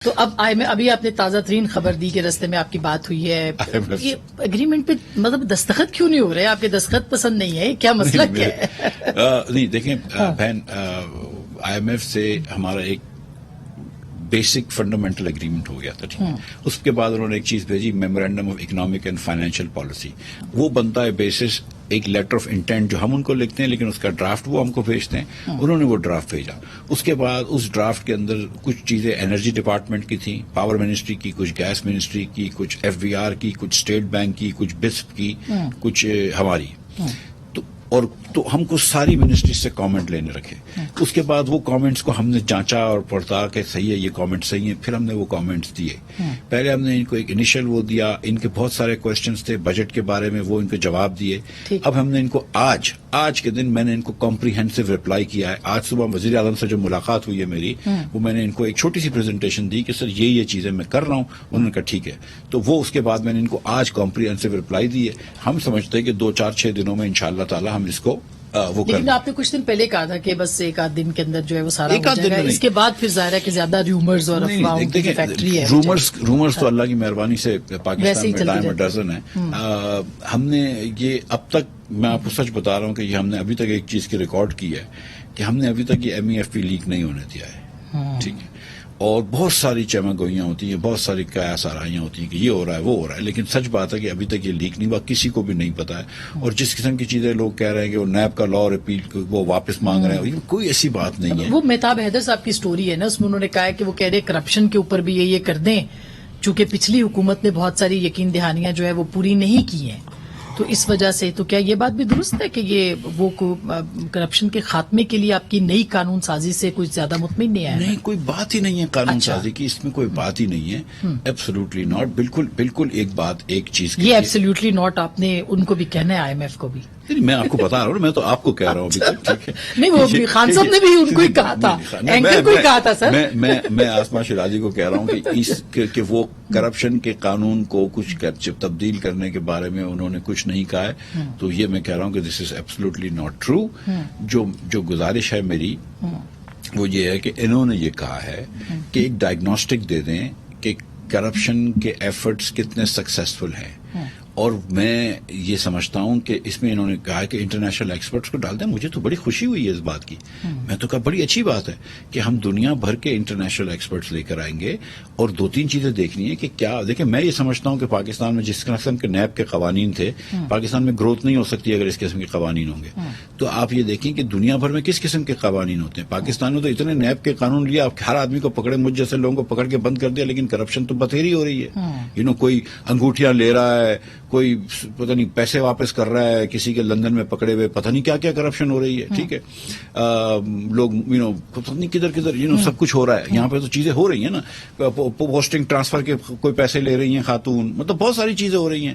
تو اب ابھی آپ نے تازہ ترین خبر دی کہ رستے میں آپ کی بات ہوئی ہے، یہ اگریمنٹ پہ مطلب دستخط کیوں نہیں ہو رہے؟ آپ کے دستخط پسند نہیں ہے؟ کیا مسئلہ کیا ہے؟ نہیں دیکھیں بہن، آئی ایم ایف سے ہمارا ایک بیسک فنڈامنٹل اگریمنٹ ہو گیا تھا، ٹھیک ہے. اس کے بعد انہوں نے ایک چیز بھیجی، memorandum of economic and financial policy. وہ بنتا ہے بیسس ایک لیٹر آف انٹینٹ جو ہم ان کو لکھتے ہیں، لیکن اس کا ڈرافٹ وہ ہم کو بھیجتے ہیں. انہوں نے وہ ڈرافٹ بھیجا. اس کے بعد اس ڈرافٹ کے اندر کچھ چیزیں انرجی ڈپارٹمنٹ کی تھیں، پاور منسٹری کی، کچھ گیس منسٹری کی، کچھ ایف بی آر کی، کچھ اسٹیٹ بینک کی، کچھ بسپ کی، کچھ ہماری. تو ہم کو ساری منسٹری سے کامنٹ لینے رکھے. اس کے بعد وہ کامنٹس کو ہم نے جانچا اور پڑھتا کہ صحیح ہے، یہ کامنٹ صحیح ہے. پھر ہم نے وہ کامنٹس دیے. پہلے ہم نے ان کو ایک انیشل وہ دیا، ان کے بہت سارے کوشچنس تھے بجٹ کے بارے میں، وہ ان کے جواب دیے. اب ہم نے ان کو آج کے دن میں نے ان کو کمپریہنسو رپلائی کیا ہے. آج صبح وزیر اعظم سے جو ملاقات ہوئی ہے میری، وہ میں نے ان کو ایک چھوٹی سی پریزنٹیشن دی کہ سر یہ چیزیں میں کر رہا ہوں. انہوں نے کہا ٹھیک ہے. تو وہ اس کے بعد میں نے ان کو آج کمپریہنسو رپلائی دی ہے. ہم سمجھتے ہیں کہ 2-4-6 دنوں میں انشاءاللہ تعالی ہم اس کو وہ کر. لیکن آپ نے کچھ دن پہلے کہا تھا کہ بس ایک آدھ دن کے اندر جو ہے وہ سارا ہو جائے گا. اس کے بعد پھر ظاہر ہے کہ زیادہ ریومرز اور افواہوں کی فیکٹری ہے. رومرز تو اللہ کی مہربانی سے پاکستان میں ڈائم ڈزن ہے. ہم نے یہ اب تک، میں آپ کو سچ بتا رہا ہوں کہ یہ ہم نے ابھی تک ایک چیز کی ریکارڈ کی ہے کہ ہم نے ابھی تک یہ MEFP لیک نہیں ہونے دیا ہے. ٹھیک ہے. اور بہت ساری چمہ گوئیاں ہوتی ہیں، بہت ساری قیاس آرائیاں ہوتی ہیں کہ یہ ہو رہا ہے وہ ہو رہا ہے، لیکن سچ بات ہے کہ ابھی تک یہ لیک نہیں ہوا، کسی کو بھی نہیں پتا ہے. اور جس قسم کی چیزیں لوگ کہہ رہے ہیں کہ وہ نیب کا لا ریپیل وہ واپس مانگ رہے ہیں، کوئی ایسی بات نہیں ہے. وہ مہتاب حیدر صاحب کی سٹوری ہے نا، اس میں انہوں نے کہا ہے کہ وہ کہہ رہے کرپشن کے اوپر بھی یہ کر دیں، چونکہ پچھلی حکومت نے بہت ساری یقین دہانیاں جو ہے وہ پوری نہیں کی ہیں، تو اس وجہ سے. تو کیا یہ بات بھی درست ہے کہ یہ وہ کرپشن کے خاتمے کے لیے آپ کی نئی قانون سازی سے کچھ زیادہ مطمئن نہیں ہے؟ نہیں، کوئی بات ہی نہیں ہے قانون سازی کی، اس میں کوئی بات ہی نہیں ہے. Absolutely not. بالکل ایک چیز یہ ایبسلیوٹلی ناٹ آپ نے ان کو بھی کہنا ہے، IMF کو بھی. میں آپ کو بتا رہا ہوں، میں تو آپ کو کہہ رہا ہوں ابھی تک. ٹھیک ہے. نہیں، وہ خان صاحب نے بھی ان کو ہی کہا تھا، اینکر کو ہی کہا تھا. سر میں آسما شیرازی کو کہہ رہا ہوں کہ وہ کرپشن کے قانون کو کچھ تبدیل کرنے کے بارے میں انہوں نے کچھ نہیں کہا ہے. تو یہ میں کہہ رہا ہوں کہ دس از ایبسلیوٹلی ناٹ ٹرو. جو گزارش ہے میری وہ یہ ہے کہ انہوں نے یہ کہا ہے کہ ایک ڈائگنوسٹک دے دیں کہ کرپشن کے ایفرٹس کتنے سکسیسفل ہیں. اور میں یہ سمجھتا ہوں کہ اس میں انہوں نے کہا کہ انٹرنیشنل ایکسپرٹس کو ڈال دیں. مجھے تو بڑی خوشی ہوئی ہے اس بات کی. میں تو کہا بڑی اچھی بات ہے کہ ہم دنیا بھر کے انٹرنیشنل ایکسپرٹس لے کر آئیں گے اور 2-3 چیزیں دیکھنی ہے کہ کیا. دیکھیں، میں یہ سمجھتا ہوں کہ پاکستان میں جس قسم کے نیب کے قوانین تھے، پاکستان میں گروتھ نہیں ہو سکتی اگر اس قسم کے قوانین ہوں گے. تو آپ یہ دیکھیں کہ دنیا بھر میں کس قسم کے قوانین ہوتے ہیں. پاکستان میں تو اتنے نیب کے قانون لیا، ہر آدمی کو پکڑے، مجھ جیسے لوگوں کو پکڑ کے بند کر دیا، لیکن کرپشن تو بتھیری ہو رہی ہے. کوئی انگوٹھیاں لے رہا ہے، کوئی پتہ نہیں پیسے واپس کر رہا ہے، کسی کے لندن میں پکڑے ہوئے پتہ نہیں کیا کیا کرپشن ہو رہی ہے. ٹھیک ہے. لوگ پتہ نہیں کدھر سب کچھ ہو رہا ہے. یہاں پہ تو چیزیں ہو رہی ہیں نا، پوسٹنگ ٹرانسفر کے کوئی پیسے لے رہی ہیں خاتون، مطلب بہت ساری چیزیں ہو رہی ہیں.